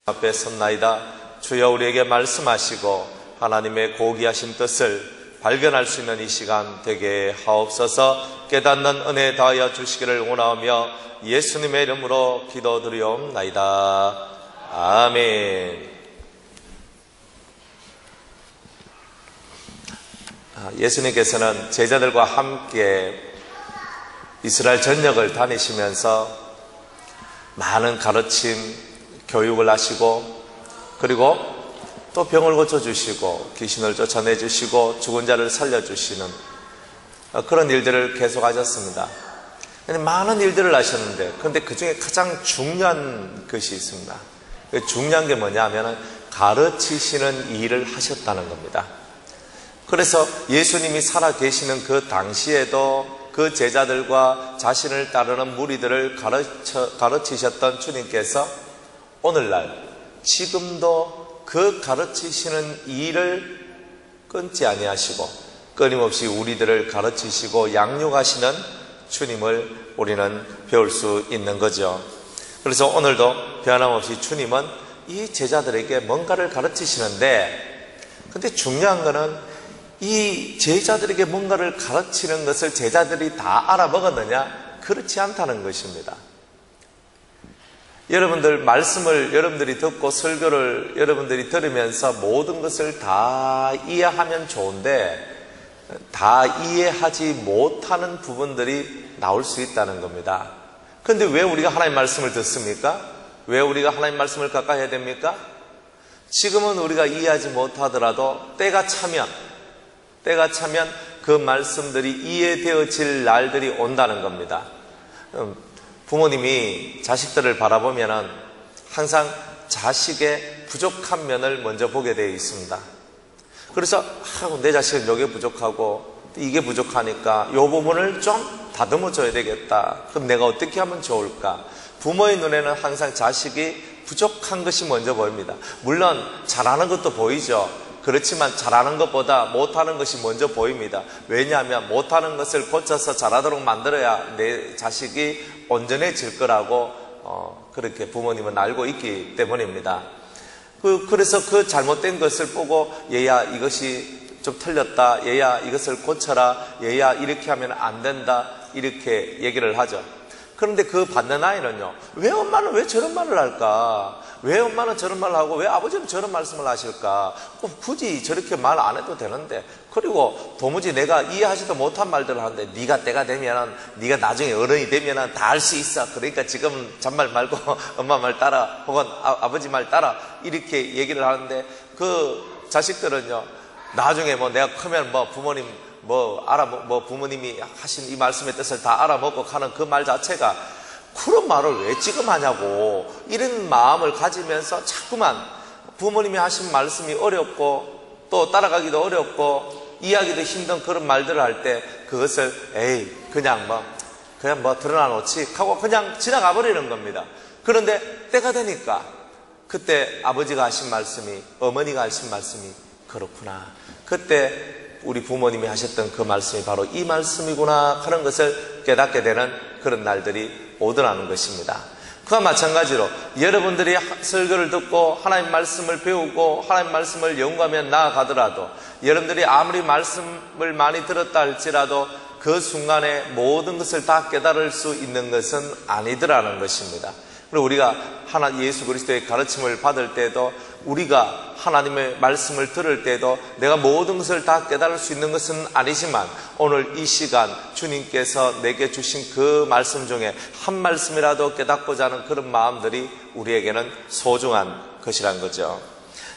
앞에 섰나이다. 주여 우리에게 말씀하시고 하나님의 고귀하신 뜻을 발견할 수 있는 이 시간 되게 하옵소서. 깨닫는 은혜 다하여 주시기를 원하오며 예수님의 이름으로 기도드리옵나이다. 아멘. 예수님께서는 제자들과 함께 이스라엘 전역을 다니시면서 많은 가르침, 교육을 하시고, 그리고 또 병을 고쳐주시고 귀신을 쫓아내주시고 죽은 자를 살려주시는 그런 일들을 계속 하셨습니다. 많은 일들을 하셨는데, 그런데 그 중에 가장 중요한 것이 있습니다. 중요한 게 뭐냐 하면 가르치시는 일을 하셨다는 겁니다. 그래서 예수님이 살아계시는 그 당시에도 그 제자들과 자신을 따르는 무리들을 가르치셨던 주님께서 오늘날 지금도 그 가르치시는 일을 끊지 아니하시고 끊임없이 우리들을 가르치시고 양육하시는 주님을 우리는 배울 수 있는 거죠. 그래서 오늘도 변함없이 주님은 이 제자들에게 뭔가를 가르치시는데, 근데 중요한 거는 이 제자들에게 뭔가를 가르치는 것을 제자들이 다 알아먹었느냐? 그렇지 않다는 것입니다. 여러분들 말씀을 여러분들이 듣고 설교를 여러분들이 들으면서 모든 것을 다 이해하면 좋은데 다 이해하지 못하는 부분들이 나올 수 있다는 겁니다. 그런데 왜 우리가 하나님 말씀을 듣습니까? 왜 우리가 하나님 말씀을 가까이 해야 됩니까? 지금은 우리가 이해하지 못하더라도 때가 차면 그 말씀들이 이해되어질 날들이 온다는 겁니다. 부모님이 자식들을 바라보면 항상 자식의 부족한 면을 먼저 보게 되어 있습니다. 그래서 내 자식은 이게 부족하고 이게 부족하니까 이 부분을 좀 다듬어 줘야 되겠다. 그럼 내가 어떻게 하면 좋을까? 부모의 눈에는 항상 자식이 부족한 것이 먼저 보입니다. 물론 잘하는 것도 보이죠. 그렇지만 잘하는 것보다 못하는 것이 먼저 보입니다. 왜냐하면 못하는 것을 고쳐서 잘하도록 만들어야 내 자식이 온전해질 거라고 그렇게 부모님은 알고 있기 때문입니다. 그래서 그 잘못된 것을 보고 얘야 이것이 좀 틀렸다, 얘야 이것을 고쳐라, 얘야 이렇게 하면 안 된다, 이렇게 얘기를 하죠. 그런데 그 받는 아이는요, 왜 엄마는 왜 저런 말을 할까? 왜 엄마는 저런 말을 하고 왜 아버지는 저런 말씀을 하실까? 굳이 저렇게 말 안 해도 되는데, 그리고 도무지 내가 이해하지도 못한 말들을 하는데 네가 때가 되면은, 네가 나중에 어른이 되면은 다 할 수 있어. 그러니까 지금 잔말 말고 엄마 말 따라, 혹은 아버지 말 따라, 이렇게 얘기를 하는데, 그 자식들은요, 나중에 내가 크면 부모님 부모님이 하신 이 말씀의 뜻을 다 알아먹고 가는 그 말 자체가 그런 말을 왜 지금 하냐고, 이런 마음을 가지면서 자꾸만 부모님이 하신 말씀이 어렵고 또 따라가기도 어렵고 이해하기도 힘든 그런 말들을 할 때 그것을 그냥 드러나 놓지 하고 그냥 지나가 버리는 겁니다. 그런데 때가 되니까 그때 아버지가 하신 말씀이, 어머니가 하신 말씀이 그렇구나, 그때 우리 부모님이 하셨던 그 말씀이 바로 이 말씀이구나 하는 것을 깨닫게 되는 그런 날들이 오더라는 것입니다. 그와 마찬가지로 여러분들이 설교를 듣고 하나님 말씀을 배우고 하나님 말씀을 연구하며 나아가더라도, 여러분들이 아무리 말씀을 많이 들었다 할지라도 그 순간에 모든 것을 다 깨달을 수 있는 것은 아니더라는 것입니다. 그리고 우리가 예수 그리스도의 가르침을 받을 때도, 우리가 하나님의 말씀을 들을 때도 내가 모든 것을 다 깨달을 수 있는 것은 아니지만, 오늘 이 시간 주님께서 내게 주신 그 말씀 중에 한 말씀이라도 깨닫고자 하는 그런 마음들이 우리에게는 소중한 것이란 거죠.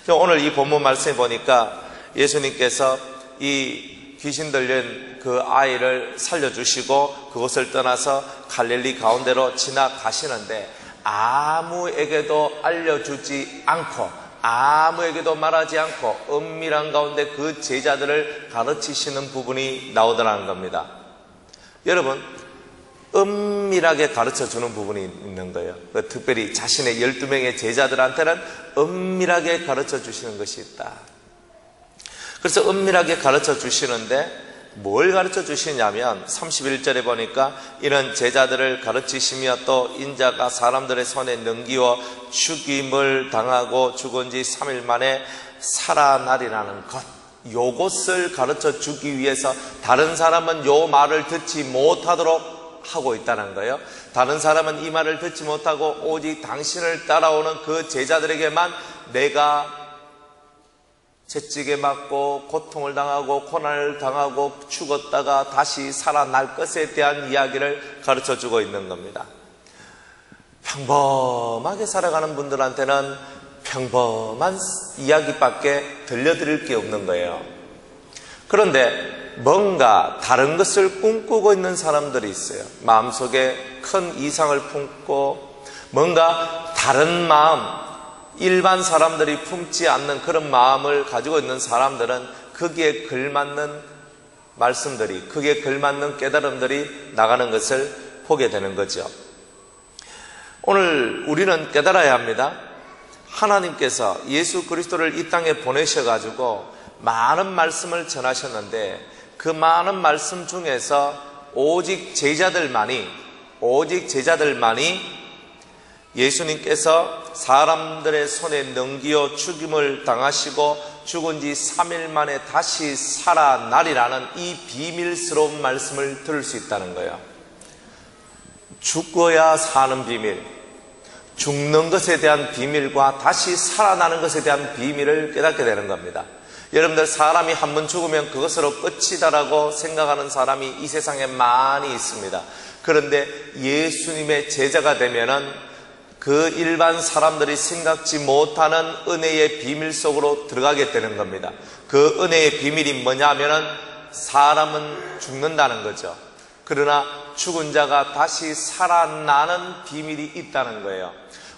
오늘 이 본문 말씀에 보니까 예수님께서 이 귀신 들린 그 아이를 살려주시고 그곳을 떠나서 갈릴리 가운데로 지나가시는데, 아무에게도 알려주지 않고 아무에게도 말하지 않고 은밀한 가운데 그 제자들을 가르치시는 부분이 나오더라는 겁니다. 여러분, 은밀하게 가르쳐주는 부분이 있는 거예요. 특별히 자신의 12명의 제자들한테는 은밀하게 가르쳐 주시는 것이 있다. 그래서 은밀하게 가르쳐 주시는데, 뭘 가르쳐 주시냐면 31절에 보니까 이런 제자들을 가르치시며 또 인자가 사람들의 손에 넘기워 죽임을 당하고 죽은 지 3일 만에 살아나리라는 것, 요것을 가르쳐 주기 위해서 다른 사람은 요 말을 듣지 못하도록 하고 있다는 거예요. 다른 사람은 이 말을 듣지 못하고 오직 당신을 따라오는 그 제자들에게만 내가 채찍에 맞고 고통을 당하고 고난을 당하고 죽었다가 다시 살아날 것에 대한 이야기를 가르쳐 주고 있는 겁니다. 평범하게 살아가는 분들한테는 평범한 이야기밖에 들려드릴 게 없는 거예요. 그런데 뭔가 다른 것을 꿈꾸고 있는 사람들이 있어요. 마음속에 큰 이상을 품고 뭔가 다른 마음, 일반 사람들이 품지 않는 그런 마음을 가지고 있는 사람들은 거기에 걸맞는 말씀들이, 거기에 걸맞는 깨달음들이 나가는 것을 보게 되는 거죠. 오늘 우리는 깨달아야 합니다. 하나님께서 예수 그리스도를 이 땅에 보내셔가지고 많은 말씀을 전하셨는데 그 많은 말씀 중에서 오직 제자들만이 예수님께서 사람들의 손에 넘겨 죽임을 당하시고 죽은 지 3일 만에 다시 살아나리라는 이 비밀스러운 말씀을 들을 수 있다는 거예요. 죽어야 사는 비밀, 죽는 것에 대한 비밀과 다시 살아나는 것에 대한 비밀을 깨닫게 되는 겁니다. 여러분들, 사람이 한 번 죽으면 그것으로 끝이다라고 생각하는 사람이 이 세상에 많이 있습니다. 그런데 예수님의 제자가 되면은 그 일반 사람들이 생각지 못하는 은혜의 비밀 속으로 들어가게 되는 겁니다. 그 은혜의 비밀이 뭐냐면은 사람은 죽는다는 거죠. 그러나 죽은 자가 다시 살아나는 비밀이 있다는 거예요.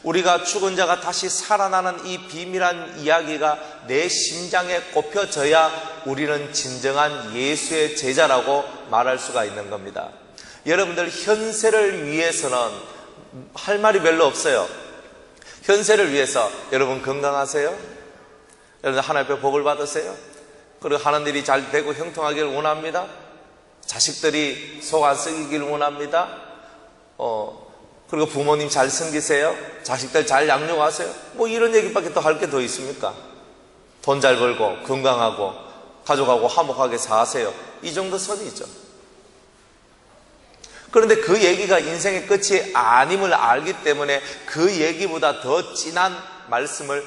우리가 죽은 자가 다시 살아나는 이 비밀한 이야기가 내 심장에 꼽혀져야 우리는 진정한 예수의 제자라고 말할 수가 있는 겁니다. 여러분들, 현세를 위해서는 할 말이 별로 없어요. 현세를 위해서 여러분 건강하세요? 여러분 하나님 앞에 복을 받으세요? 그리고 하는 일이 잘 되고 형통하기를 원합니다. 자식들이 속 안 썩이기를 원합니다. 그리고 부모님 잘 섬기세요. 자식들 잘 양육하세요. 뭐 이런 얘기밖에 또 할 게 더 있습니까? 돈 잘 벌고 건강하고 가족하고 화목하게 사세요. 이 정도 선이죠. 그런데 그 얘기가 인생의 끝이 아님을 알기 때문에 그 얘기보다 더 진한 말씀을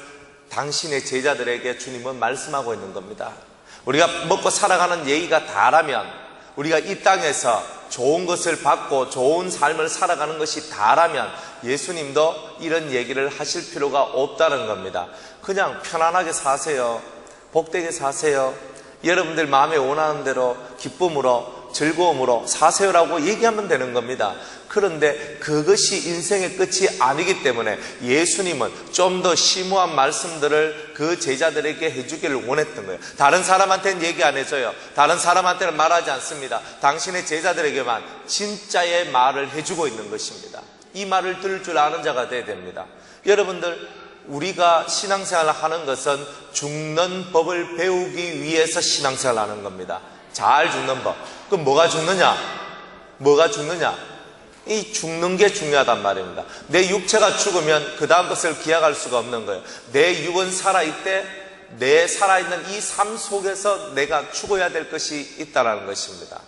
당신의 제자들에게 주님은 말씀하고 있는 겁니다. 우리가 먹고 살아가는 얘기가 다라면, 우리가 이 땅에서 좋은 것을 받고 좋은 삶을 살아가는 것이 다라면 예수님도 이런 얘기를 하실 필요가 없다는 겁니다. 그냥 편안하게 사세요. 복되게 사세요. 여러분들 마음에 원하는 대로 기쁨으로 즐거움으로 사세요라고 얘기하면 되는 겁니다. 그런데 그것이 인생의 끝이 아니기 때문에 예수님은 좀 더 심오한 말씀들을 그 제자들에게 해주기를 원했던 거예요. 다른 사람한테는 얘기 안 해줘요. 다른 사람한테는 말하지 않습니다. 당신의 제자들에게만 진짜의 말을 해주고 있는 것입니다. 이 말을 들을 줄 아는 자가 돼야 됩니다. 여러분들, 우리가 신앙생활을 하는 것은 죽는 법을 배우기 위해서 신앙생활을 하는 겁니다. 잘 죽는 법. 그럼 뭐가 죽느냐? 이 죽는 게 중요하단 말입니다. 내 육체가 죽으면 그 다음 것을 기약할 수가 없는 거예요. 내 육은 살아있대, 내 살아있는 이 삶 속에서 내가 죽어야 될 것이 있다는 것입니다.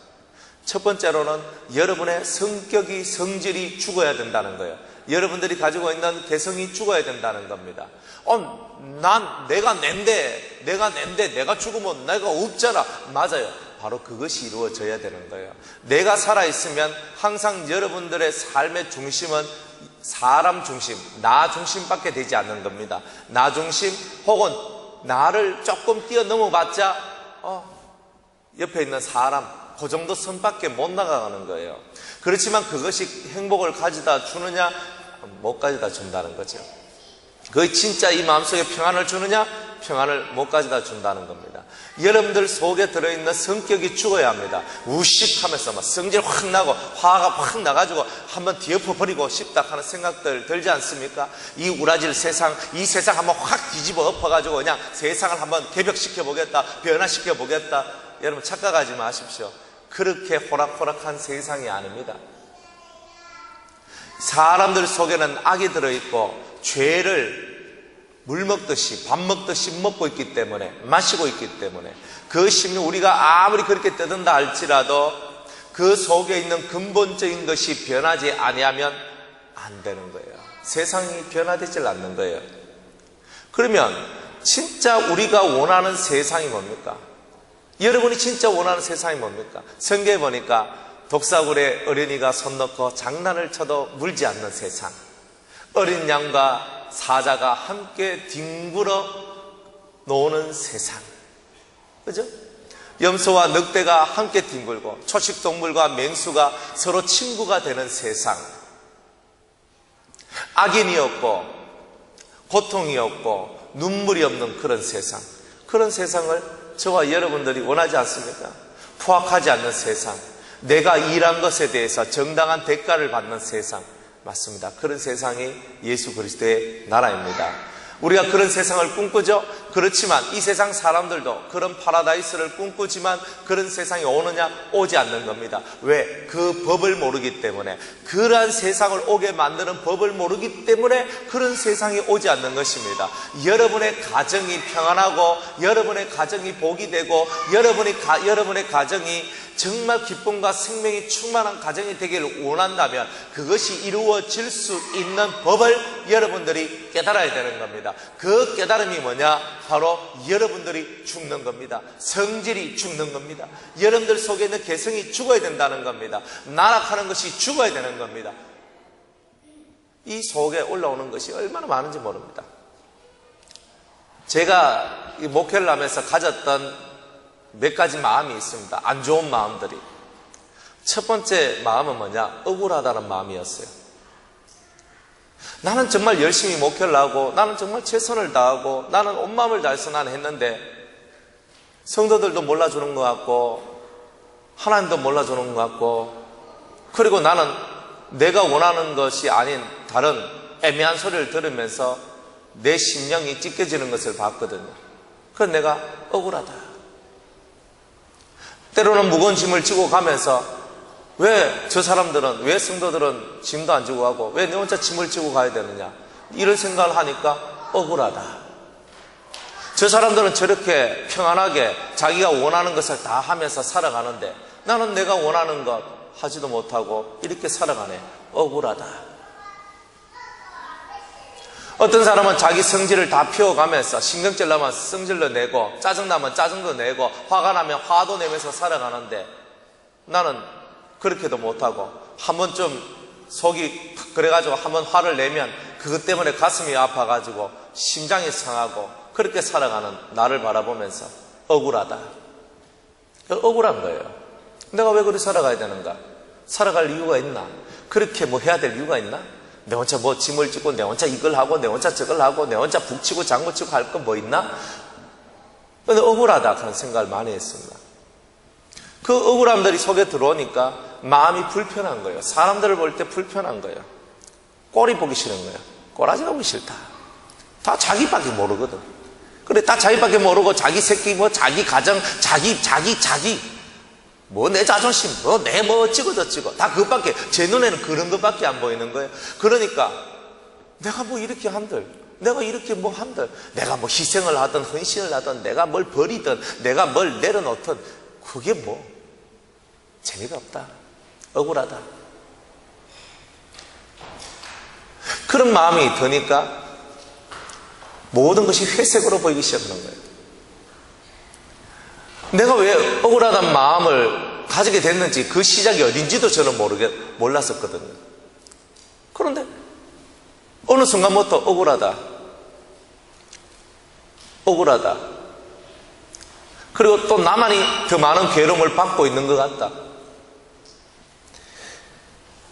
첫 번째로는 여러분의 성격이, 성질이 죽어야 된다는 거예요. 여러분들이 가지고 있는 개성이 죽어야 된다는 겁니다. 내가 낸데 내가 죽으면 내가 없잖아. 맞아요. 바로 그것이 이루어져야 되는 거예요. 내가 살아있으면 항상 여러분들의 삶의 중심은 사람 중심, 나 중심밖에 되지 않는 겁니다. 나 중심 혹은 나를 조금 뛰어넘어 봤자 옆에 있는 사람, 그 정도 선밖에 못 나가는 거예요. 그렇지만 그것이 행복을 가져다 주느냐? 못 가져다 준다는 거죠. 그게 진짜 이 마음속에 평안을 주느냐? 평안을 못 가져다 준다는 겁니다. 여러분들 속에 들어있는 성격이 죽어야 합니다. 우식하면서 막 성질 확 나고 화가 확 나가지고 한번 뒤엎어버리고 싶다 하는 생각들 들지 않습니까? 이 우라질 세상, 이 세상 한번 확 뒤집어 엎어가지고 그냥 세상을 한번 개벽시켜 보겠다, 변화시켜 보겠다. 여러분 착각하지 마십시오. 그렇게 호락호락한 세상이 아닙니다. 사람들 속에는 악이 들어있고 죄를 물 먹듯이 밥 먹듯이 먹고 있기 때문에, 마시고 있기 때문에 그 심리 우리가 아무리 그렇게 떠든다 할지라도 그 속에 있는 근본적인 것이 변하지 아니하면 안 되는 거예요. 세상이 변화되질 않는 거예요. 그러면 진짜 우리가 원하는 세상이 뭡니까? 여러분이 진짜 원하는 세상이 뭡니까? 성경에 보니까 독사굴에 어린이가 손 넣고 장난을 쳐도 물지 않는 세상, 어린 양과 사자가 함께 뒹굴어 노는 세상, 그죠? 염소와 늑대가 함께 뒹굴고 초식동물과 맹수가 서로 친구가 되는 세상, 악인이 없고 고통이 없고 눈물이 없는 그런 세상, 그런 세상을 저와 여러분들이 원하지 않습니까? 포악하지 않는 세상, 내가 일한 것에 대해서 정당한 대가를 받는 세상, 맞습니다. 그런 세상이 예수 그리스도의 나라입니다. 우리가 그런 세상을 꿈꾸죠. 그렇지만 이 세상 사람들도 그런 파라다이스를 꿈꾸지만 그런 세상이 오느냐? 오지 않는 겁니다. 왜? 그 법을 모르기 때문에, 그러한 세상을 오게 만드는 법을 모르기 때문에 그런 세상이 오지 않는 것입니다. 여러분의 가정이 평안하고 여러분의 가정이 복이 되고 여러분의 가정이 정말 기쁨과 생명이 충만한 가정이 되기를 원한다면 그것이 이루어질 수 있는 법을 여러분들이 깨달아야 되는 겁니다. 그 깨달음이 뭐냐? 바로 여러분들이 죽는 겁니다. 성질이 죽는 겁니다. 여러분들 속에 있는 개성이 죽어야 된다는 겁니다. 나락하는 것이 죽어야 되는 겁니다. 이 속에 올라오는 것이 얼마나 많은지 모릅니다. 제가 목회를 하면서 가졌던 몇 가지 마음이 있습니다. 안 좋은 마음들이. 첫 번째 마음은 뭐냐? 억울하다는 마음이었어요. 나는 정말 열심히 목회를 하고 나는 정말 최선을 다하고 나는 온 마음을 다해서 나는 했는데 성도들도 몰라주는 것 같고 하나님도 몰라주는 것 같고, 그리고 나는 내가 원하는 것이 아닌 다른 애매한 소리를 들으면서 내 심령이 찢겨지는 것을 봤거든요. 그래서 내가 억울하다. 때로는 무거운 짐을 지고 가면서 왜 저 사람들은, 왜 성도들은 짐도 안 지고 가고 왜 내 혼자 짐을 지고 가야 되느냐, 이런 생각을 하니까 억울하다. 저 사람들은 저렇게 평안하게 자기가 원하는 것을 다 하면서 살아가는데 나는 내가 원하는 것 하지도 못하고 이렇게 살아가네. 억울하다. 어떤 사람은 자기 성질을 다 피워가면서 신경질 나면 성질도 내고 짜증나면 짜증도 내고 화가 나면 화도 내면서 살아가는데 나는 그렇게도 못하고 한번 좀 속이 그래가지고 한번 화를 내면 그것 때문에 가슴이 아파가지고 심장이 상하고 그렇게 살아가는 나를 바라보면서 억울하다. 억울한 거예요. 내가 왜 그렇게 살아가야 되는가? 살아갈 이유가 있나? 그렇게 뭐 해야 될 이유가 있나? 내 혼자 뭐 짐을 짓고 내 혼자 이걸 하고 내 혼자 저걸 하고 내 혼자 북치고 장구치고 할 거 뭐 있나? 근데 억울하다 하는 생각을 많이 했습니다. 그 억울함들이 속에 들어오니까 마음이 불편한 거예요. 사람들을 볼 때 불편한 거예요. 꼴이 보기 싫은 거예요. 꼬라지가 보기 싫다. 다 자기밖에 모르거든. 그래, 다 자기밖에 모르고 자기 새끼 뭐 자기 가정 자기 뭐 내 자존심 뭐 내 뭐 어찌고 저찌고 다 그것밖에, 제 눈에는 그런 것밖에 안 보이는 거예요. 그러니까 내가 뭐 이렇게 한들, 내가 이렇게 뭐 한들, 내가 뭐 희생을 하든 헌신을 하든 내가 뭘 버리든 내가 뭘 내려놓든 그게 뭐 재미가 없다. 억울하다. 그런 마음이 드니까 모든 것이 회색으로 보이기 시작하는 거예요. 내가 왜 억울하다는 마음을 가지게 됐는지 그 시작이 어딘지도 저는 몰랐었거든요. 그런데 어느 순간부터 억울하다. 그리고 또 나만이 더 많은 괴로움을 받고 있는 것 같다.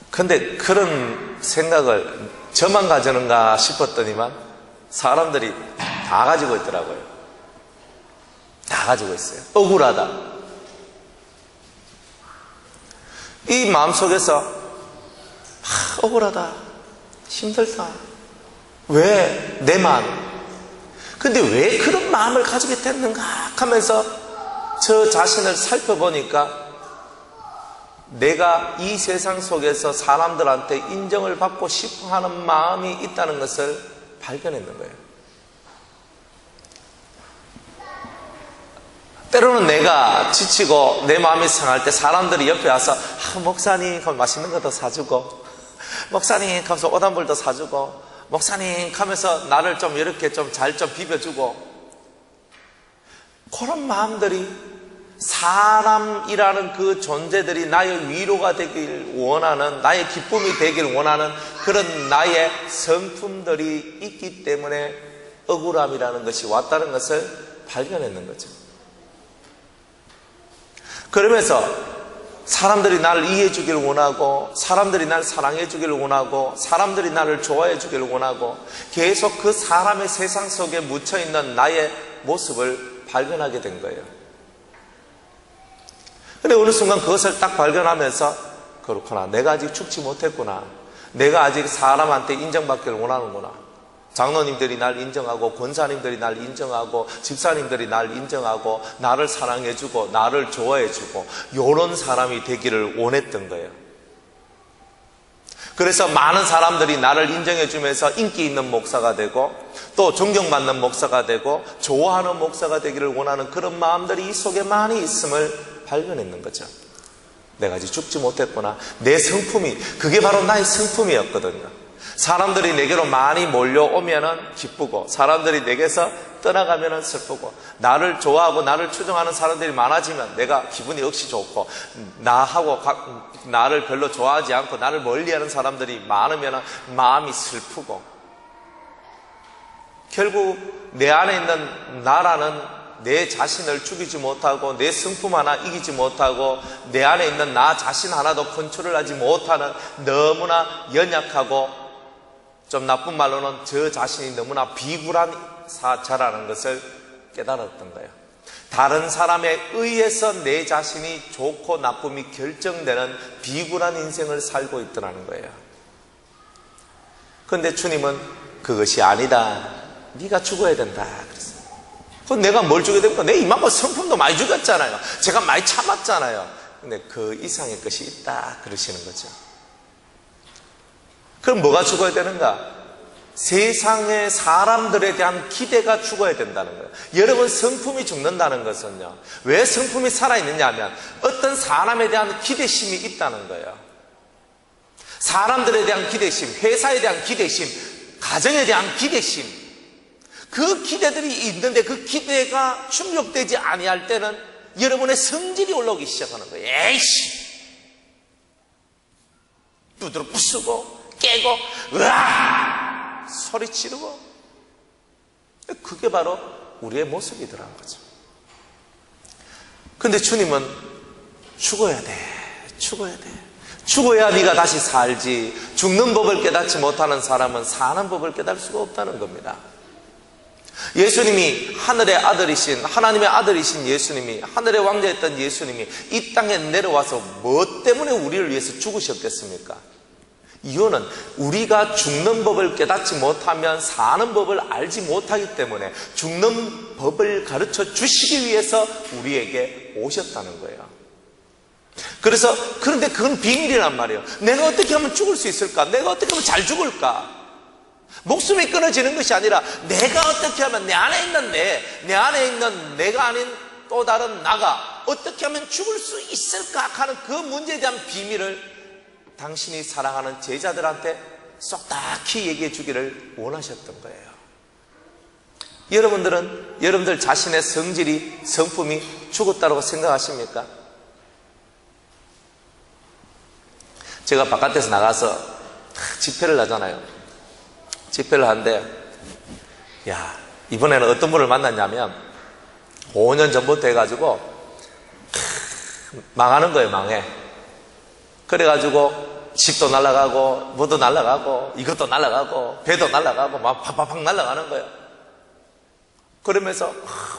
근데 그런 생각을 저만 가지는가 싶었더니만 사람들이 다 가지고 있더라고요. 다 가지고 있어요. 억울하다. 이 마음속에서 억울하다. 힘들다. 왜 내 마음? 근데 왜 그런 마음을 가지게 됐는가 하면서 저 자신을 살펴보니까 내가 이 세상 속에서 사람들한테 인정을 받고 싶어 하는 마음이 있다는 것을 발견했는 거예요. 때로는 내가 지치고 내 마음이 상할 때 사람들이 옆에 와서 목사님 하면 맛있는 거 더 사주고, 목사님 하면서 오단불도 사주고, 목사님 하면서 나를 좀 이렇게 좀 잘 좀 비벼주고, 그런 마음들이 사람이라는 그 존재들이 나의 위로가 되길 원하는, 나의 기쁨이 되길 원하는 그런 나의 성품들이 있기 때문에 억울함이라는 것이 왔다는 것을 발견했는 거죠. 그러면서 사람들이 나를 이해해 주길 원하고, 사람들이 나를 사랑해 주길 원하고, 사람들이 나를 좋아해 주길 원하고, 계속 그 사람의 세상 속에 묻혀있는 나의 모습을 발견하게 된 거예요. 근데 어느 순간 그것을 딱 발견하면서, 그렇구나, 내가 아직 죽지 못했구나, 내가 아직 사람한테 인정받기를 원하는구나, 장로님들이 날 인정하고, 권사님들이 날 인정하고, 집사님들이 날 인정하고, 나를 사랑해주고 나를 좋아해주고, 이런 사람이 되기를 원했던 거예요. 그래서 많은 사람들이 나를 인정해주면서 인기 있는 목사가 되고, 또 존경받는 목사가 되고, 좋아하는 목사가 되기를 원하는 그런 마음들이 이 속에 많이 있음을 발견했는 거죠. 내가 아직 죽지 못했구나. 내 성품이, 그게 바로 나의 성품이었거든요. 사람들이 내게로 많이 몰려오면은 기쁘고, 사람들이 내게서 떠나가면은 슬프고, 나를 좋아하고 나를 추종하는 사람들이 많아지면 내가 기분이 역시 좋고, 나를 별로 좋아하지 않고 나를 멀리하는 사람들이 많으면은 마음이 슬프고, 결국 내 안에 있는 나라는 내 자신을 죽이지 못하고, 내 성품 하나 이기지 못하고, 내 안에 있는 나 자신 하나도 컨트롤하지 못하는, 너무나 연약하고, 좀 나쁜 말로는 저 자신이 너무나 비굴한 자라는 것을 깨달았던 거예요. 다른 사람에 의해서 내 자신이 좋고 나쁨이 결정되는 비굴한 인생을 살고 있더라는 거예요. 그런데 주님은 그것이 아니다, 네가 죽어야 된다 그랬어요. 그럼 내가 뭘 죽여야 됩니까? 내 이만큼 성품도 많이 죽였잖아요. 제가 많이 참았잖아요. 근데 그 이상의 것이 있다 그러시는 거죠. 그럼 뭐가 죽어야 되는가? 세상의 사람들에 대한 기대가 죽어야 된다는 거예요. 여러분, 성품이 죽는다는 것은요, 왜 성품이 살아있느냐 하면 어떤 사람에 대한 기대심이 있다는 거예요. 사람들에 대한 기대심, 회사에 대한 기대심, 가정에 대한 기대심, 그 기대들이 있는데 그 기대가 충족되지 아니할 때는 여러분의 성질이 올라오기 시작하는 거예요. 에이씨! 두드러 부수고 깨고 으아! 소리 지르고. 그게 바로 우리의 모습이더라는 거죠. 근데 주님은 죽어야 돼, 죽어야 돼, 죽어야 네가 다시 살지, 죽는 법을 깨닫지 못하는 사람은 사는 법을 깨달을 수가 없다는 겁니다. 예수님이 하늘의 아들이신, 하나님의 아들이신 예수님이, 하늘의 왕자였던 예수님이 이 땅에 내려와서 뭐 때문에 우리를 위해서 죽으셨겠습니까? 이유는 우리가 죽는 법을 깨닫지 못하면 사는 법을 알지 못하기 때문에 죽는 법을 가르쳐 주시기 위해서 우리에게 오셨다는 거예요. 그래서, 그런데 그건 비밀이란 말이에요. 내가 어떻게 하면 죽을 수 있을까? 내가 어떻게 하면 잘 죽을까? 목숨이 끊어지는 것이 아니라 내가 어떻게 하면 내 안에 있는 내 안에 있는 내가 아닌 또 다른 나가 어떻게 하면 죽을 수 있을까 하는 그 문제에 대한 비밀을 당신이 사랑하는 제자들한테 쏙딱히 얘기해 주기를 원하셨던 거예요. 여러분들 자신의 성질이, 성품이 죽었다고 생각하십니까? 제가 바깥에서 나가서 집회를 하잖아요. 집회를 하는데, 야, 이번에는 어떤 분을 만났냐면 5년 전부터 해가지고 망하는 거예요. 망해. 그래가지고 집도 날아가고 뭐도 날아가고 이것도 날아가고 배도 날아가고 막 팍팍팍 날아가는 거예요. 그러면서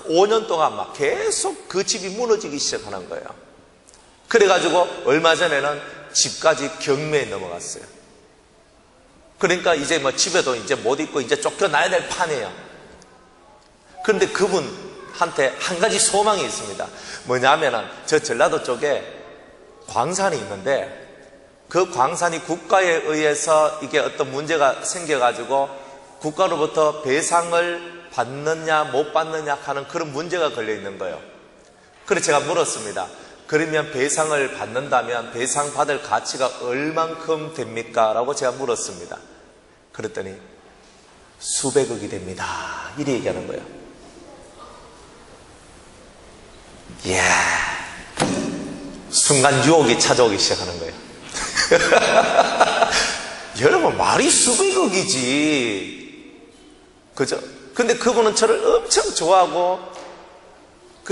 5년 동안 막 계속 그 집이 무너지기 시작하는 거예요. 그래가지고 얼마 전에는 집까지 경매에 넘어갔어요. 그러니까 이제 뭐 집에도 이제 못 있고 이제 쫓겨나야 될 판이에요. 그런데 그분 여러분들한테 한 가지 소망이 있습니다. 뭐냐면은 저 전라도 쪽에 광산이 있는데 그 광산이 국가에 의해서 이게 어떤 문제가 생겨가지고 국가로부터 배상을 받느냐 못 받느냐 하는 그런 문제가 걸려 있는 거예요. 그래서 제가 물었습니다. 그러면 배상을 받는다면 배상 받을 가치가 얼만큼 됩니까? 라고 제가 물었습니다. 그랬더니 수백억이 됩니다. 이렇게 얘기하는 거예요. 이야, 순간 유혹이 찾아오기 시작하는 거예요. 여러분, 말이 수백억이지. 그죠? 근데 그분은 저를 엄청 좋아하고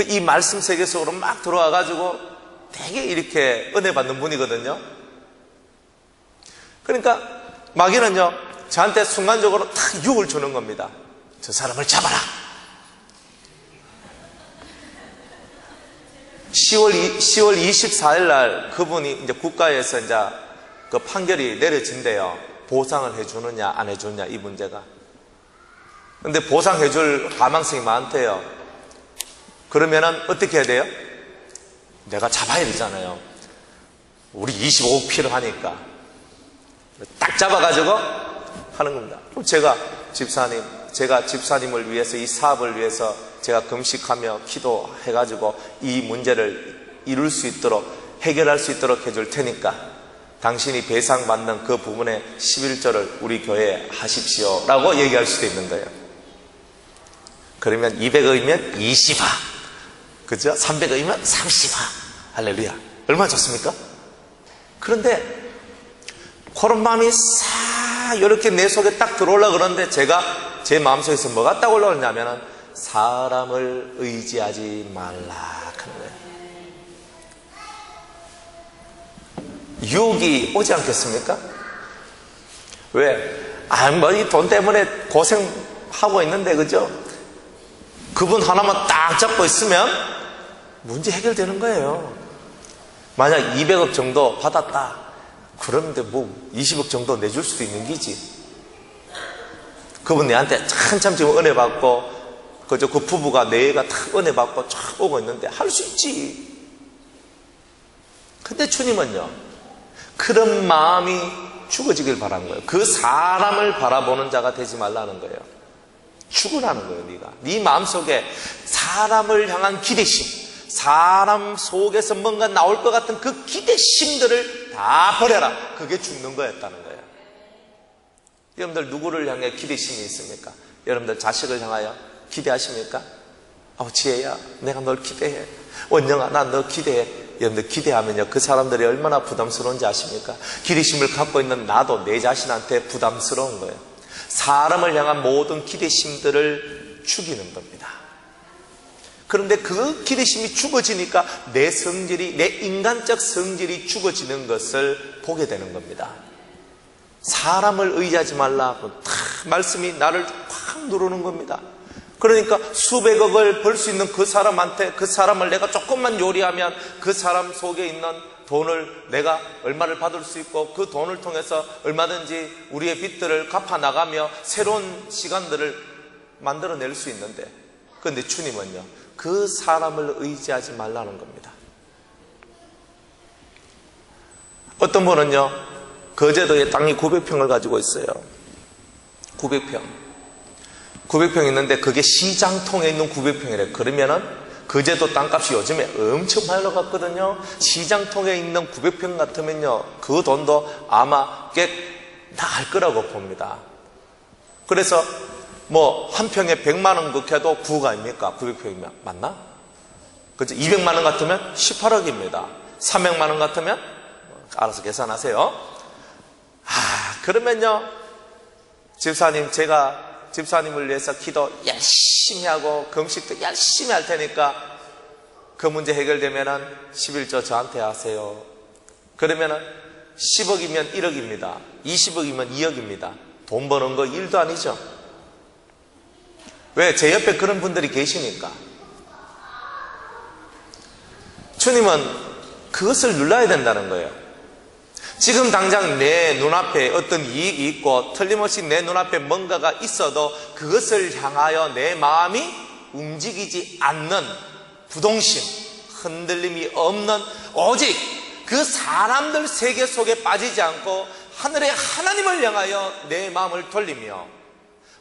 이 말씀 세계 속으로 막 들어와가지고 되게 이렇게 은혜 받는 분이거든요. 그러니까 마귀는요, 저한테 순간적으로 탁 유혹을 주는 겁니다. 저 사람을 잡아라. 10월 24일 날 그분이 이제 국가에서 이제 그 판결이 내려진대요. 보상을 해주느냐 안 해주느냐 이 문제가. 근데 보상해줄 가망성이 많대요. 그러면은 어떻게 해야 돼요? 내가 잡아야 되잖아요. 우리 25억 필요하니까 딱 잡아가지고 하는 겁니다. 그럼 제가 집사님을 위해서 이 사업을 위해서 제가 금식하며 기도해가지고 이 문제를 이룰 수 있도록 해결할 수 있도록 해줄 테니까 당신이 배상받는 그 부분의 11조를 우리 교회에 하십시오 라고 얘기할 수도 있는 거예요. 그러면 200억이면 20화, 그죠? 300억이면 30화. 할렐루야. 얼마나 좋습니까? 그런데 그런 마음이 싹 이렇게 내 속에 딱 들어오려고 그러는데 제가 제 마음속에서 뭐가 딱 올라오냐면은 사람을 의지하지 말라 하는 거예요. 유혹이 오지 않겠습니까? 왜? 뭐 이 돈 때문에 고생하고 있는데, 그죠? 그분 하나만 딱 잡고 있으면 문제 해결되는 거예요. 만약 200억 정도 받았다. 그런데 뭐 20억 정도 내줄 수도 있는 기지. 그분 내한테 한참 지금 은혜 받고, 그죠? 그 부부가 내 애가 탁 은혜 받고 쫙 오고 있는데 할 수 있지. 근데 주님은요, 그런 마음이 죽어지길 바라는 거예요. 그 사람을 바라보는 자가 되지 말라는 거예요. 죽으라는 거예요. 네가 네 마음속에 사람을 향한 기대심, 사람 속에서 뭔가 나올 것 같은 그 기대심들을 다 버려라. 그게 죽는 거였다는 거예요. 여러분들 누구를 향해 기대심이 있습니까? 여러분들 자식을 향하여 기대하십니까? 지혜야, 내가 널 기대해. 원영아, 난 너 기대해. 여러분들 기대하면요, 그 사람들이 얼마나 부담스러운지 아십니까? 기대심을 갖고 있는 나도 내 자신한테 부담스러운 거예요. 사람을 향한 모든 기대심들을 죽이는 겁니다. 그런데 그 기대심이 죽어지니까 내 성질이, 내 인간적 성질이 죽어지는 것을 보게 되는 겁니다. 사람을 의지하지 말라고 탁 말씀이 나를 확 누르는 겁니다. 그러니까 수백억을 벌 수 있는 그 사람한테, 그 사람을 내가 조금만 요리하면 그 사람 속에 있는 돈을 내가 얼마를 받을 수 있고 그 돈을 통해서 얼마든지 우리의 빚들을 갚아나가며 새로운 시간들을 만들어낼 수 있는데, 그런데 주님은요, 그 사람을 의지하지 말라는 겁니다. 어떤 분은요, 거제도에 땅이 900평을 가지고 있어요. 900평 있는데 그게 시장통에 있는 900평이래요. 그러면은 거제도 땅값이 요즘에 엄청 많이 올라갔거든요. 시장통에 있는 900평 같으면요, 그 돈도 아마 꽤 나갈 거라고 봅니다. 그래서 뭐 한 평에 100만 원 극해도 9억 아닙니까? 900평이면 맞나? 그죠? 200만 원 같으면 18억입니다. 300만 원 같으면 알아서 계산하세요. 그러면요, 집사님, 제가 집사님을 위해서 기도 열심히 하고 금식도 열심히 할 테니까 그 문제 해결되면은 11조 저한테 하세요. 그러면은 10억이면 1억입니다. 20억이면 2억입니다. 돈 버는 거 1도 아니죠. 왜? 제 옆에 그런 분들이 계시니까. 주님은 그것을 눌러야 된다는 거예요. 지금 당장 내 눈앞에 어떤 이익이 있고 틀림없이 내 눈앞에 뭔가가 있어도 그것을 향하여 내 마음이 움직이지 않는 부동심, 흔들림이 없는 오직 그 사람들 세계 속에 빠지지 않고 하늘의 하나님을 향하여 내 마음을 돌리며,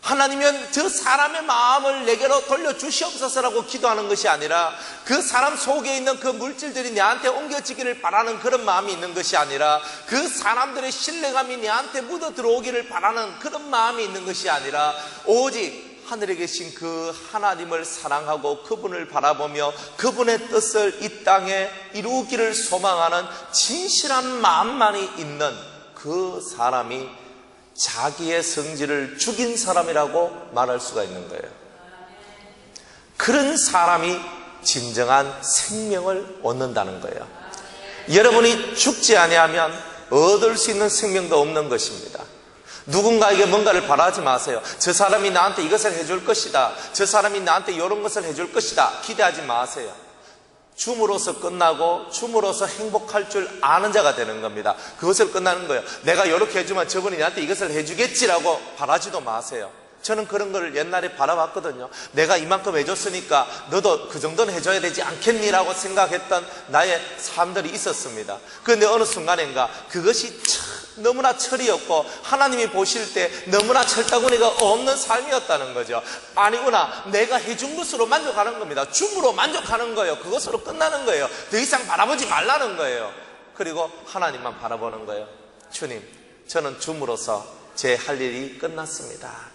하나님은 저 사람의 마음을 내게로 돌려주시옵소서라고 기도하는 것이 아니라 그 사람 속에 있는 그 물질들이 내한테 옮겨지기를 바라는 그런 마음이 있는 것이 아니라 그 사람들의 신뢰감이 내한테 묻어 들어오기를 바라는 그런 마음이 있는 것이 아니라 오직 하늘에 계신 그 하나님을 사랑하고 그분을 바라보며 그분의 뜻을 이 땅에 이루기를 소망하는 진실한 마음만이 있는 그 사람이 자기의 성질을 죽인 사람이라고 말할 수가 있는 거예요. 그런 사람이 진정한 생명을 얻는다는 거예요. 여러분이 죽지 아니하면 얻을 수 있는 생명도 없는 것입니다. 누군가에게 뭔가를 바라지 마세요. 저 사람이 나한테 이것을 해줄 것이다, 저 사람이 나한테 이런 것을 해줄 것이다 기대하지 마세요. 줌으로써 끝나고 줌으로써 행복할 줄 아는 자가 되는 겁니다. 그것을 끝나는 거예요. 내가 이렇게 해주면 저분이 나한테 이것을 해주겠지라고 바라지도 마세요. 저는 그런 걸 옛날에 바라봤거든요. 내가 이만큼 해줬으니까 너도 그 정도는 해줘야 되지 않겠니라고 생각했던 나의 삶들이 있었습니다. 그런데 어느 순간인가 그것이 너무나 철이었고 하나님이 보실 때 너무나 철다구니가 없는 삶이었다는 거죠. 아니구나, 내가 해준 것으로 만족하는 겁니다. 줌으로 만족하는 거예요. 그것으로 끝나는 거예요. 더 이상 바라보지 말라는 거예요. 그리고 하나님만 바라보는 거예요. 주님, 저는 줌으로서 제 할 일이 끝났습니다.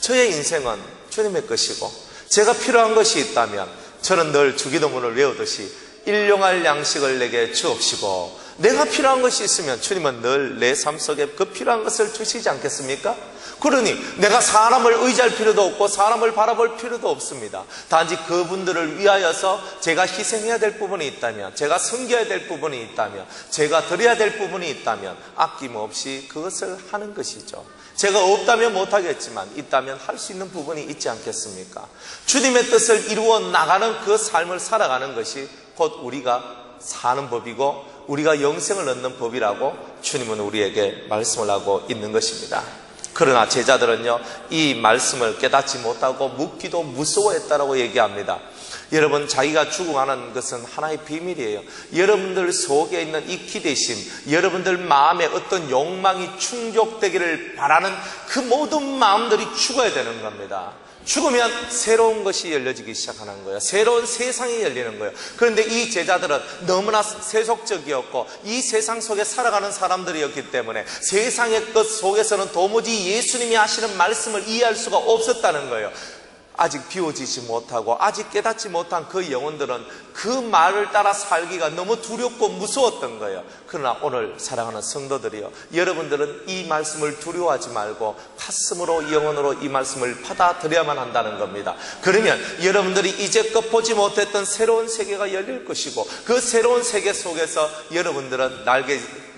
저의 인생은 주님의 것이고 제가 필요한 것이 있다면 저는 늘 주기도문을 외우듯이 일용할 양식을 내게 주옵시고, 내가 필요한 것이 있으면 주님은 늘 내 삶 속에 그 필요한 것을 주시지 않겠습니까? 그러니 내가 사람을 의지할 필요도 없고 사람을 바라볼 필요도 없습니다. 단지 그분들을 위하여서 제가 희생해야 될 부분이 있다면, 제가 섬겨야 될 부분이 있다면, 제가 드려야 될 부분이 있다면 아낌없이 그것을 하는 것이죠. 제가 없다면 못하겠지만 있다면 할 수 있는 부분이 있지 않겠습니까? 주님의 뜻을 이루어 나가는 그 삶을 살아가는 것이 곧 우리가 사는 법이고 우리가 영생을 얻는 법이라고 주님은 우리에게 말씀을 하고 있는 것입니다. 그러나 제자들은요, 이 말씀을 깨닫지 못하고 묻기도 무서워했다라고 얘기합니다. 여러분, 자기가 죽어가는 것은 하나의 비밀이에요. 여러분들 속에 있는 이 기대심, 여러분들 마음에 어떤 욕망이 충족되기를 바라는 그 모든 마음들이 죽어야 되는 겁니다. 죽으면 새로운 것이 열려지기 시작하는 거예요. 새로운 세상이 열리는 거예요. 그런데 이 제자들은 너무나 세속적이었고 이 세상 속에 살아가는 사람들이었기 때문에 세상의 것 속에서는 도무지 예수님이 하시는 말씀을 이해할 수가 없었다는 거예요. 아직 비워지지 못하고 아직 깨닫지 못한 그 영혼들은 그 말을 따라 살기가 너무 두렵고 무서웠던 거예요. 그러나 오늘 사랑하는 성도들이요, 여러분들은 이 말씀을 두려워하지 말고 가슴으로, 영혼으로 이 말씀을 받아들여야만 한다는 겁니다. 그러면 여러분들이 이제껏 보지 못했던 새로운 세계가 열릴 것이고 그 새로운 세계 속에서 여러분들은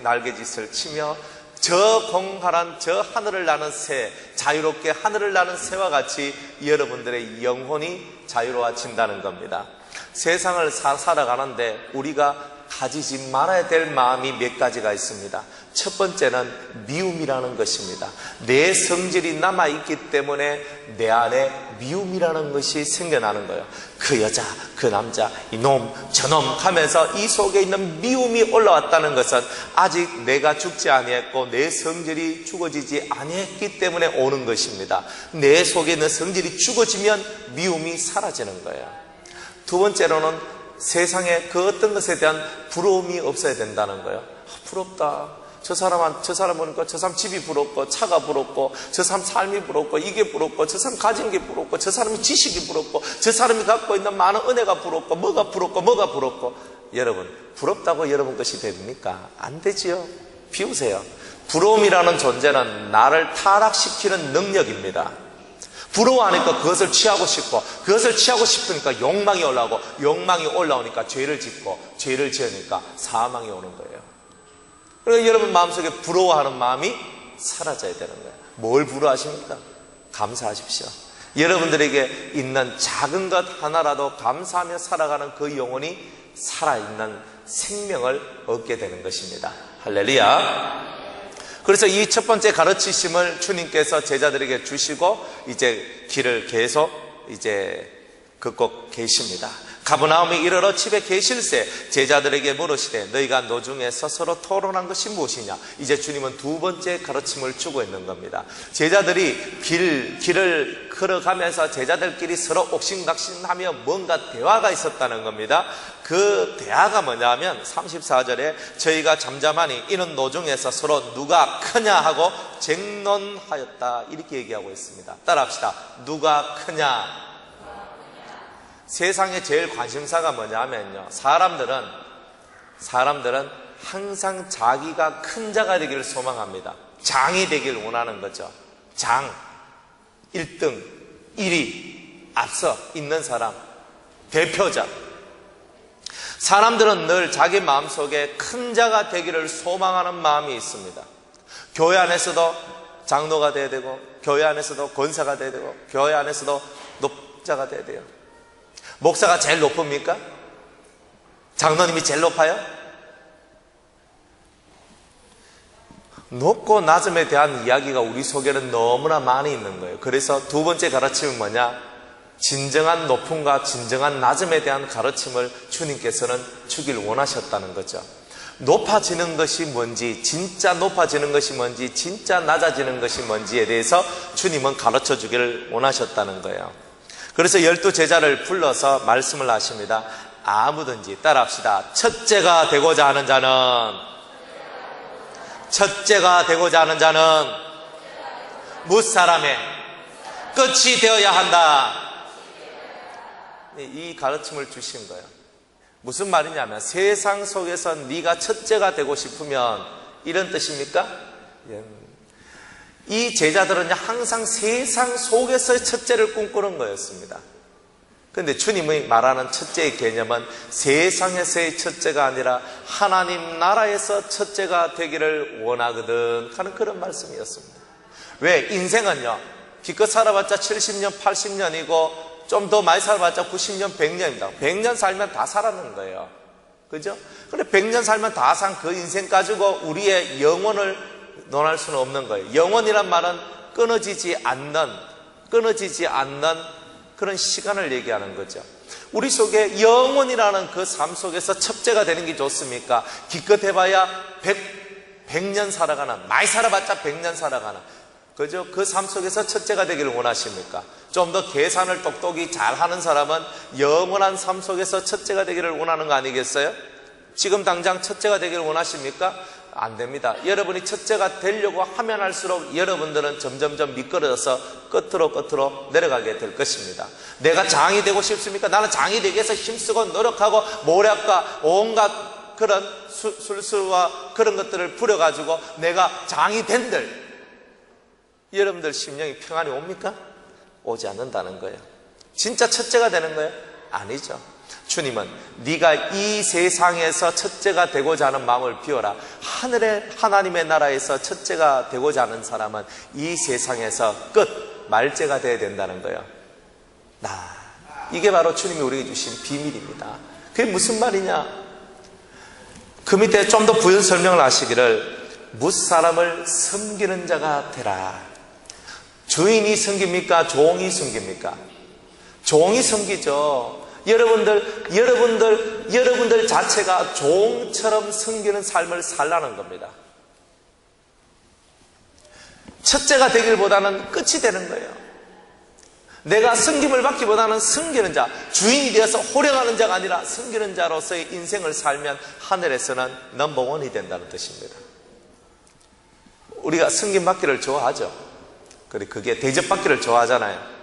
날개짓을 치며 저 공활한 저 하늘을 나는 새, 자유롭게 하늘을 나는 새와 같이 여러분들의 영혼이 자유로워진다는 겁니다. 세상을 살아가는데 우리가 가지지 말아야 될 마음이 몇 가지가 있습니다. 첫 번째는 미움이라는 것입니다. 내 성질이 남아있기 때문에 내 안에 미움이라는 것이 생겨나는 거예요. 그 여자, 그 남자, 이놈, 저놈 하면서 이 속에 있는 미움이 올라왔다는 것은 아직 내가 죽지 아니했고 내 성질이 죽어지지 아니했기 때문에 오는 것입니다. 내 속에 있는 성질이 죽어지면 미움이 사라지는 거예요. 두 번째로는 세상에 그 어떤 것에 대한 부러움이 없어야 된다는 거예요. 부럽다. 저 사람 보니까 저 사람 집이 부럽고 차가 부럽고 저 사람 삶이 부럽고 이게 부럽고 저 사람 가진 게 부럽고 저 사람이 지식이 부럽고 저 사람이 갖고 있는 많은 은혜가 부럽고 뭐가 부럽고 여러분, 부럽다고 여러분 것이 됩니까? 안 되지요. 비우세요. 부러움이라는 존재는 나를 타락시키는 능력입니다. 부러워하니까 그것을 취하고 싶고 그것을 취하고 싶으니까 욕망이 올라오고 욕망이 올라오니까 죄를 짓고 죄를 지으니까 사망이 오는 거예요. 그러니까 여러분 마음속에 부러워하는 마음이 사라져야 되는 거예요. 뭘 부러워하십니까? 감사하십시오. 여러분들에게 있는 작은 것 하나라도 감사하며 살아가는 그 영혼이 살아있는 생명을 얻게 되는 것입니다. 할렐루야. 그래서 이 첫 번째 가르치심을 주님께서 제자들에게 주시고 이제 길을 계속 이제 걷고 계십니다. 가버나움에 이르러 집에 계실새 제자들에게 물으시되 너희가 노중에서 서로 토론한 것이 무엇이냐. 이제 주님은 두 번째 가르침을 주고 있는 겁니다. 제자들이 길을 걸어가면서 제자들끼리 서로 옥신각신하며 뭔가 대화가 있었다는 겁니다. 그 대화가 뭐냐면 34절에 저희가 잠잠하니 이는 노중에서 서로 누가 크냐 하고 쟁론하였다 이렇게 얘기하고 있습니다. 따라합시다. 누가 크냐. 세상에 제일 관심사가 뭐냐면요, 사람들은 항상 자기가 큰 자가 되기를 소망합니다. 장이 되기를 원하는 거죠. 장, 1등, 1위, 앞서 있는 사람, 대표자. 사람들은 늘 자기 마음속에 큰 자가 되기를 소망하는 마음이 있습니다. 교회 안에서도 장로가 돼야 되고, 교회 안에서도 권사가 돼야 되고, 교회 안에서도 높자가 돼야 돼요. 목사가 제일 높습니까? 장로님이 제일 높아요? 높고 낮음에 대한 이야기가 우리 속에는 너무나 많이 있는 거예요. 그래서 두 번째 가르침은 뭐냐? 진정한 높음과 진정한 낮음에 대한 가르침을 주님께서는 주길 원하셨다는 거죠. 높아지는 것이 뭔지, 진짜 높아지는 것이 뭔지, 진짜 낮아지는 것이 뭔지에 대해서 주님은 가르쳐 주기를 원하셨다는 거예요. 그래서 12 제자를 불러서 말씀을 하십니다. 아무든지 따라합시다. 첫째가 되고자 하는 자는 무사람의 끝이 되어야 한다. 이 가르침을 주신 거예요. 무슨 말이냐면 세상 속에서 네가 첫째가 되고 싶으면 이런 뜻입니까? 이 제자들은 항상 세상 속에서의 첫째를 꿈꾸는 거였습니다. 그런데 주님이 말하는 첫째의 개념은 세상에서의 첫째가 아니라 하나님 나라에서 첫째가 되기를 원하거든 하는 그런 말씀이었습니다. 왜? 인생은요, 기껏 살아봤자 70년, 80년이고 좀 더 많이 살아봤자 90년, 100년입니다. 100년 살면 다 살았는 거예요. 그죠? 그런데 100년 살면 다 산 그 인생 가지고 우리의 영혼을 논할 수는 없는 거예요. 영혼이란 말은 끊어지지 않는 그런 시간을 얘기하는 거죠. 우리 속에 영혼이라는 그 삶 속에서 첫째가 되는 게 좋습니까? 기껏 해봐야 100년 살아가나, 많이 살아봤자 100년 살아가나, 그죠? 그 삶 속에서 첫째가 되기를 원하십니까? 좀 더 계산을 똑똑히 잘하는 사람은 영원한 삶 속에서 첫째가 되기를 원하는 거 아니겠어요? 지금 당장 첫째가 되기를 원하십니까? 안 됩니다. 여러분이 첫째가 되려고 하면 할수록 여러분들은 점점점 미끄러져서 끝으로 내려가게 될 것입니다. 내가 장이 되고 싶습니까? 나는 장이 되기 위해서 힘쓰고 노력하고 모략과 온갖 그런 술수와 그런 것들을 부려가지고 내가 장이 된들, 여러분들 심령이 평안이 옵니까? 오지 않는다는 거예요. 진짜 첫째가 되는 거예요? 아니죠. 주님은 네가 이 세상에서 첫째가 되고자 하는 마음을 비워라. 하나님의 나라에서 첫째가 되고자 하는 사람은 이 세상에서 끝, 말째가 되어야 된다는 거예요. 이게 바로 주님이 우리에게 주신 비밀입니다. 그게 무슨 말이냐? 그 밑에 좀 더 부연 설명을 하시기를 무사람을 섬기는 자가 되라. 주인이 섬깁니까? 종이 섬깁니까? 종이 섬기죠. 여러분들 자체가 종처럼 섬기는 삶을 살라는 겁니다. 첫째가 되길보다는 끝이 되는 거예요. 내가 섬김을 받기보다는 섬기는 자, 주인이 되어서 호령하는 자가 아니라 섬기는 자로서의 인생을 살면 하늘에서는 넘버원이 된다는 뜻입니다. 우리가 섬김 받기를 좋아하죠. 그게 대접받기를 좋아하잖아요.